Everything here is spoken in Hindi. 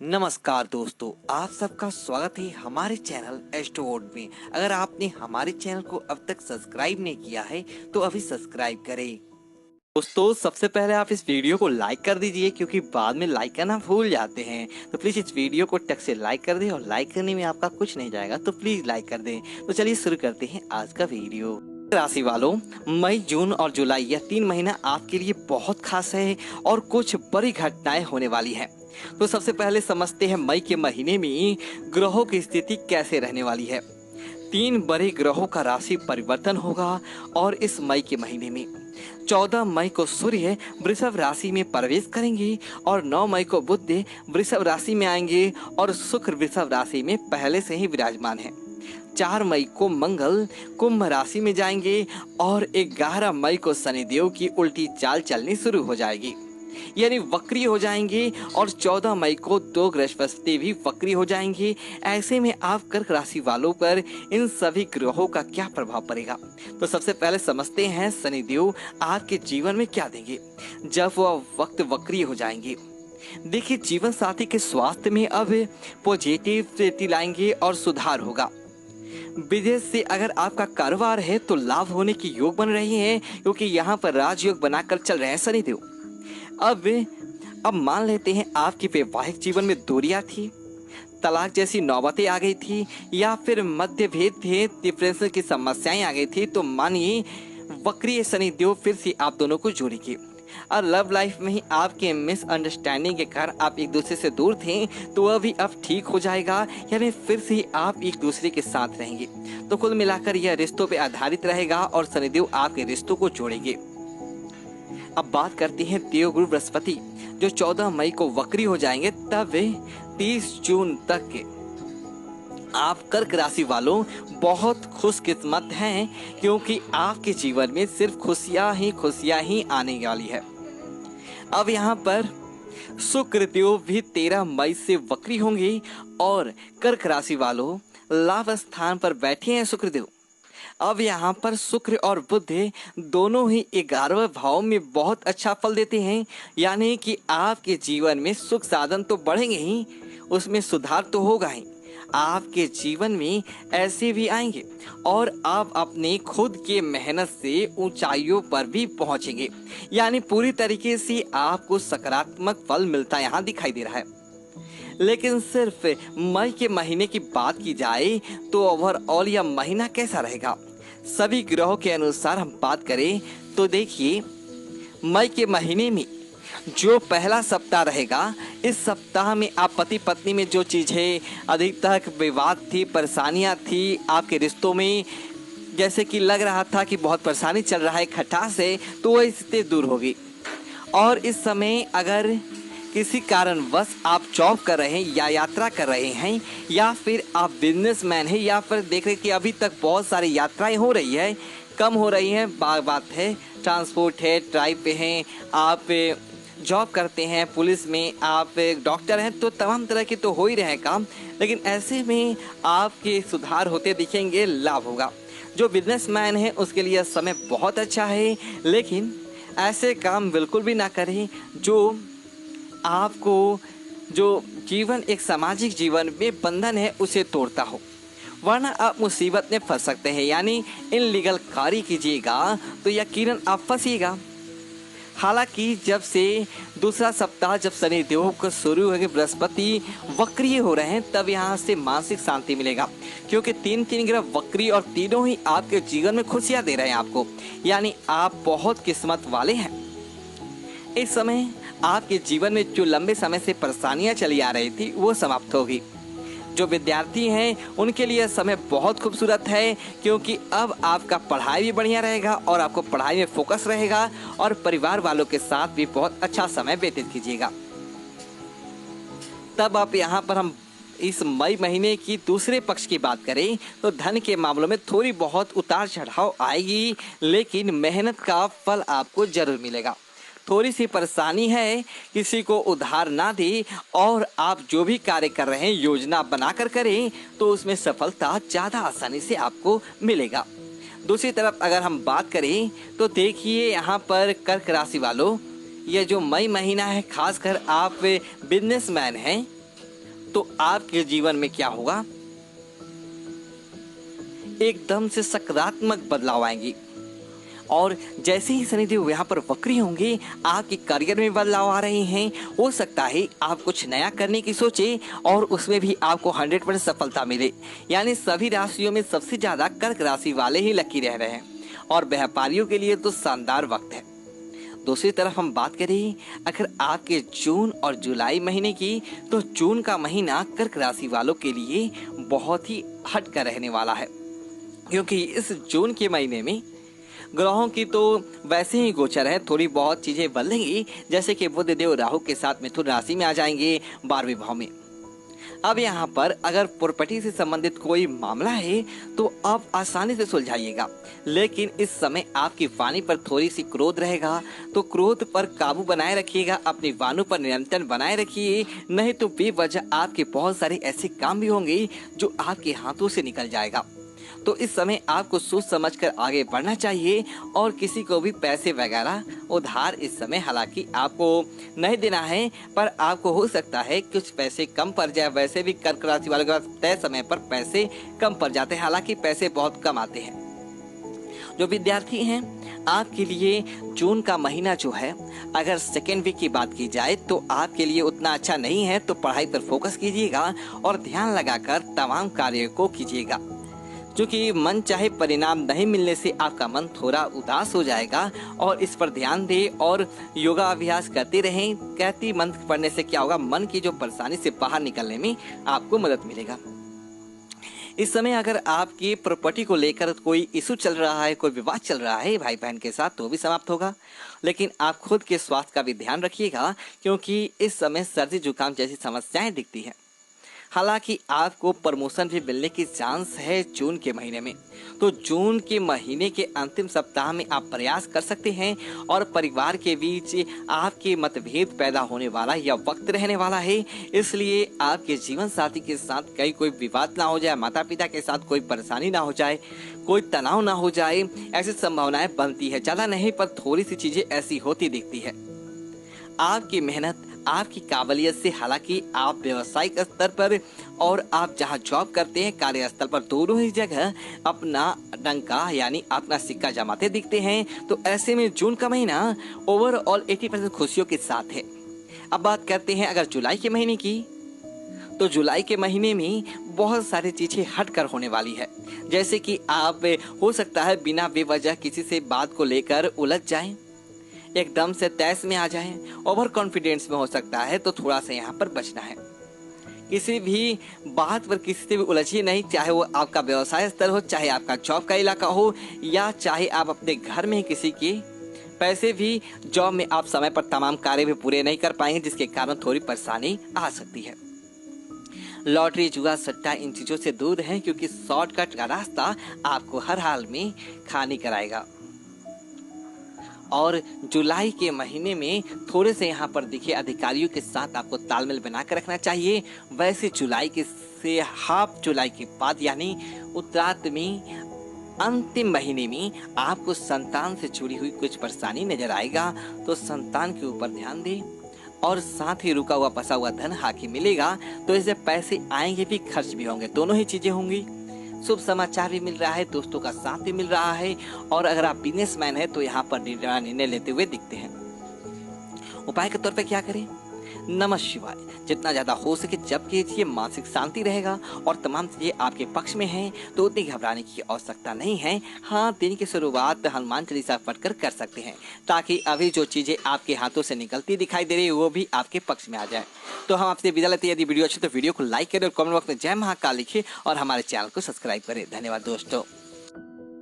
नमस्कार दोस्तों, आप सबका स्वागत है हमारे चैनल एस्ट्रोवर्ड में। अगर आपने हमारे चैनल को अब तक सब्सक्राइब नहीं किया है तो अभी सब्सक्राइब करें। दोस्तों, सबसे पहले आप इस वीडियो को लाइक कर दीजिए, क्योंकि बाद में लाइक करना भूल जाते हैं। तो प्लीज इस वीडियो को टक से लाइक कर दें, और लाइक करने में आपका कुछ नहीं जाएगा, तो प्लीज लाइक कर दें। तो चलिए शुरू करते हैं आज का वीडियो। राशि वालों, मई, जून और जुलाई यह 3 महीना आपके लिए बहुत खास है और कुछ बड़ी घटनाएं होने वाली हैं। तो सबसे पहले समझते हैं मई के महीने में ग्रहों की स्थिति कैसे रहने वाली है। 3 बड़े ग्रहों का राशि परिवर्तन होगा और इस मई के महीने में 14 मई को सूर्य वृषभ राशि में प्रवेश करेंगे और 9 मई को बुध वृषभ राशि में आएंगे और शुक्र वृषभ राशि में पहले से ही विराजमान है। 4 मई को मंगल कुंभ राशि में जाएंगे और 11 मई को शनिदेव की उल्टी चाल चलनी शुरू हो जाएगी, यानी वक्री हो जाएंगे। और 14 मई को 2 बृहस्पति भी वक्री हो जाएंगे। ऐसे में आप कर्क राशि वालों पर इन सभी ग्रहों का क्या प्रभाव पड़ेगा, तो सबसे पहले समझते हैं शनिदेव आपके जीवन में क्या देंगे जब वह वक्त वक्री हो जाएंगे। देखिए, जीवन साथी के स्वास्थ्य में अब पॉजिटिविटी लाएंगे और सुधार होगा। विदेश से अगर आपका कारोबार है तो लाभ होने की योग बन रही है, क्योंकि यहाँ पर राजयोग बनाकर चल रहे हैं शनिदेव। अब मान लेते हैं आपके वैवाहिक जीवन में दूरियां थी, तलाक जैसी नौबतें आ गई थी, या फिर मतभेद थे, डिफरेंस की समस्याएं आ गई थी, तो मानिए वक्री शनिदेव फिर से आप दोनों को जोड़ेंगे। और लव लाइफ में ही आपके मिसअंडरस्टैंडिंग के कारण आप एक दूसरे से दूर थे, तो वह भी अब ठीक हो जाएगा, यानी फिर से आप एक दूसरे के साथ रहेंगे। तो कुल मिलाकर यह रिश्तों पर आधारित रहेगा और शनिदेव आपके रिश्तों को जोड़ेंगे। अब बात करते हैं देवगुरु बृहस्पति, जो 14 मई को वक्री हो जाएंगे। तब 30 जून तक के आप कर्क राशि वालों बहुत खुशकिस्मत हैं, क्योंकि आपके जीवन में सिर्फ खुशियां ही आने वाली है। अब यहाँ पर शुक्रदेव भी 13 मई से वक्री होंगे और कर्क राशि वालों लाभ स्थान पर बैठे हैं शुक्रदेव। अब यहाँ पर शुक्र और बुध दोनों ही 11वें भाव में बहुत अच्छा फल देते हैं, यानी कि आपके जीवन में सुख साधन तो बढ़ेंगे ही, उसमें सुधार तो होगा ही। आपके जीवन में ऐसे भी आएंगे और आप अपने खुद के मेहनत से ऊंचाइयों पर भी पहुंचेंगे, यानी पूरी तरीके से आपको सकारात्मक फल मिलता यहाँ दिखाई दे रहा है। लेकिन सिर्फ मई के महीने की बात की जाए तो ओवरऑल यह महीना कैसा रहेगा, सभी ग्रहों के अनुसार हम बात करें तो देखिए, मई के महीने में जो पहला सप्ताह रहेगा, इस सप्ताह में आप पति पत्नी में जो चीज़ें अधिक तक विवाद थी, परेशानियां थी आपके रिश्तों में, जैसे कि लग रहा था कि बहुत परेशानी चल रहा है खटास से, तो वह स्थिति दूर होगी। और इस समय अगर किसी कारणवश आप जॉब कर रहे हैं या यात्रा कर रहे हैं, या फिर आप बिजनेसमैन हैं, या फिर देख रहे कि अभी तक बहुत सारी यात्राएं हो रही है, कम हो रही हैं, बात है ट्रांसपोर्ट है, ड्राइव पे हैं, आप जॉब करते हैं, पुलिस में आप डॉक्टर हैं, तो तमाम तरह के तो हो ही रहे हैं काम। लेकिन ऐसे में आपके सुधार होते दिखेंगे, लाभ होगा। जो बिजनेसमैन है उसके लिए समय बहुत अच्छा है, लेकिन ऐसे काम बिल्कुल भी ना करें जो आपको जो जीवन एक सामाजिक जीवन में बंधन है उसे तोड़ता हो, वरना आप मुसीबत में फंस सकते हैं। यानी इन लीगल कार्य कीजिएगा तो यकीनन आप फंसिएगा। हालांकि जब से दूसरा सप्ताह जब शनिदेव को शुरू हो गए, बृहस्पति वक्री हो रहे हैं, तब यहाँ से मानसिक शांति मिलेगा, क्योंकि 3 ग्रह वक्री और तीनों ही आपके जीवन में खुशियाँ दे रहे हैं आपको, यानी आप बहुत किस्मत वाले हैं। इस समय आपके जीवन में जो लंबे समय से परेशानियां चली आ रही थी वो समाप्त होगी। जो विद्यार्थी हैं उनके लिए समय बहुत खूबसूरत है, क्योंकि अब आपका पढ़ाई भी बढ़िया रहेगा और आपको पढ़ाई में फोकस रहेगा, और परिवार वालों के साथ भी बहुत अच्छा समय व्यतीत कीजिएगा। तब आप यहाँ पर हम इस मई महीने की दूसरे पक्ष की बात करें तो धन के मामलों में थोड़ी बहुत उतार चढ़ाव आएगी, लेकिन मेहनत का फल आपको जरूर मिलेगा। थोड़ी सी परेशानी है, किसी को उधार ना दे, और आप जो भी कार्य कर रहे हैं योजना बनाकर करें तो उसमें सफलता ज़्यादा आसानी से आपको मिलेगा। दूसरी तरफ अगर हम बात करें तो देखिए, यहाँ पर कर्क राशि वालों, ये जो मई महीना है, खासकर आप बिजनेसमैन हैं तो आपके जीवन में क्या होगा, एकदम से सकारात्मक बदलाव आएंगे। और जैसे ही शनिदेव यहाँ पर वक्री होंगे, आपके करियर में बदलाव आ रहे हैं। हो सकता है आप कुछ नया करने की सोचे और उसमें भी आपको 100% सफलता मिले। यानी सभी राशियों में सबसे ज्यादा कर्क राशि वाले ही लकी रह रहे हैं और व्यापारियों के लिए तो शानदार वक्त है। दूसरी तरफ हम बात करें अगर आपके जून और जुलाई महीने की, तो जून का महीना कर्क राशि वालों के लिए बहुत ही हटकर रहने वाला है, क्योंकि इस जून के महीने में ग्रहों की तो वैसे ही गोचर है, थोड़ी बहुत चीजें बदलेंगी। जैसे कि बुध देव राहु के साथ मिथुन राशि में आ जाएंगे 12वें भाव में। अब यहाँ पर अगर प्रॉपर्टी से संबंधित कोई मामला है तो आप आसानी से सुलझाइएगा, लेकिन इस समय आपकी वाणी पर थोड़ी सी क्रोध रहेगा, तो क्रोध पर काबू बनाए रखिएगा, अपनी वाणी पर नियंत्रण बनाए रखिए। नहीं तो बेवजह आपके बहुत सारे ऐसे काम भी होंगे जो आपके हाथों से निकल जाएगा। तो इस समय आपको सोच समझकर आगे बढ़ना चाहिए और किसी को भी पैसे वगैरह उधार इस समय हालांकि आपको नहीं देना है, पर आपको हो सकता है कुछ पैसे कम पड़ जाए। वैसे भी कर्क राशि वालों के पास तय समय पर पैसे कम पड़ जाते हैं, हालांकि पैसे बहुत कम आते हैं। जो विद्यार्थी हैं, आपके लिए जून का महीना जो है, अगर सेकेंड वीक की बात की जाए तो आपके लिए उतना अच्छा नहीं है। तो पढ़ाई पर फोकस कीजिएगा और ध्यान लगाकर तमाम कार्यों को कीजिएगा, क्योंकि मन चाहे परिणाम नहीं मिलने से आपका मन थोड़ा उदास हो जाएगा। और इस पर ध्यान दें और योगा अभ्यास करते रहें। कहती मंत्र पढ़ने से क्या होगा, मन की जो परेशानी से बाहर निकलने में आपको मदद मिलेगा। इस समय अगर आपकी प्रॉपर्टी को लेकर कोई इशू चल रहा है, कोई विवाद चल रहा है भाई बहन के साथ, तो भी समाप्त होगा। लेकिन आप खुद के स्वास्थ्य का भी ध्यान रखिएगा, क्योंकि इस समय सर्दी जुकाम जैसी समस्याएं दिखती हैं। हालांकि आपको प्रमोशन भी मिलने की चांस है जून के महीने में। तो जून के महीने के अंतिम सप्ताह में आप प्रयास कर सकते हैं और परिवार के बीच आपके मतभेद पैदा होने वाला यह वक्त रहने वाला है। इसलिए आपके जीवन साथी के साथ कहीं कोई विवाद ना हो जाए, माता पिता के साथ कोई परेशानी ना हो जाए, कोई तनाव ना हो जाए, ऐसी संभावनाएं बनती है। ज़्यादा नहीं पर थोड़ी सी चीजें ऐसी होती दिखती है। आपकी मेहनत, आपकी काबिलियत से हालांकि आप व्यवसायिक स्तर पर और आप जहां जॉब करते हैं कार्यस्थल पर, दोनों ही जगह अपना डंका यानी अपना सिक्का जमाते दिखते हैं। तो ऐसे में जून का महीना ओवरऑल 80% खुशियों के साथ है। अब बात करते हैं अगर जुलाई के महीने की, तो जुलाई के महीने में बहुत सारी चीजें हटकर होने वाली है। जैसे कि आप हो सकता है बिना बेवजह किसी से बात को लेकर उलझ जाएं, एकदम से तैस में आ जाएं, ओवर कॉन्फिडेंस में हो सकता है, तो थोड़ा सा यहाँ पर बचना है। किसी भी बात पर किसी से भी उलझिए नहीं, चाहे वो आपका व्यवसाय स्तर हो, चाहे आपका जॉब का इलाका हो, या चाहे आप अपने घर में किसी के पैसे भी जॉब में आप समय पर तमाम कार्य भी पूरे नहीं कर पाएंगे, जिसके कारण थोड़ी परेशानी आ सकती है। लॉटरी, जुआ, सट्टा इन चीजों से दूर रहें, क्योंकि शॉर्टकट का रास्ता आपको हर हाल में खानी कराएगा। और जुलाई के महीने में थोड़े से यहाँ पर देखिए अधिकारियों के साथ आपको तालमेल बनाकर रखना चाहिए। वैसे जुलाई के से हाफ जुलाई के बाद यानी उत्तरार्ध में अंतिम महीने में आपको संतान से जुड़ी हुई कुछ परेशानी नजर आएगा, तो संतान के ऊपर ध्यान दें। और साथ ही रुका हुआ फंसा हुआ धन हाथी मिलेगा, तो इससे पैसे आएंगे भी खर्च भी होंगे, दोनों ही चीजें होंगी। शुभ समाचार भी मिल रहा है, दोस्तों का साथ भी मिल रहा है। और अगर आप बिजनेसमैन हैं तो यहाँ पर निर्णय लेते हुए दिखते हैं। उपाय के तौर पे क्या करें? नमः शिवाय जितना ज्यादा हो सके जप कीजिए, मानसिक शांति रहेगा और तमाम चीजें आपके पक्ष में हैं, तो उतनी घबराने की आवश्यकता नहीं है। हाँ, दिन की शुरुआत हनुमान चालीसा पढ़कर कर सकते हैं, ताकि अभी जो चीजें आपके हाथों से निकलती दिखाई दे रही है वो भी आपके पक्ष में आ जाए। तो हम आपसे विदा लेते हैं। यदि वीडियो अच्छी तो वीडियो को लाइक करें और कमेंट बॉक्स में जय महाकाल लिखें और हमारे चैनल को सब्सक्राइब करें। धन्यवाद दोस्तों।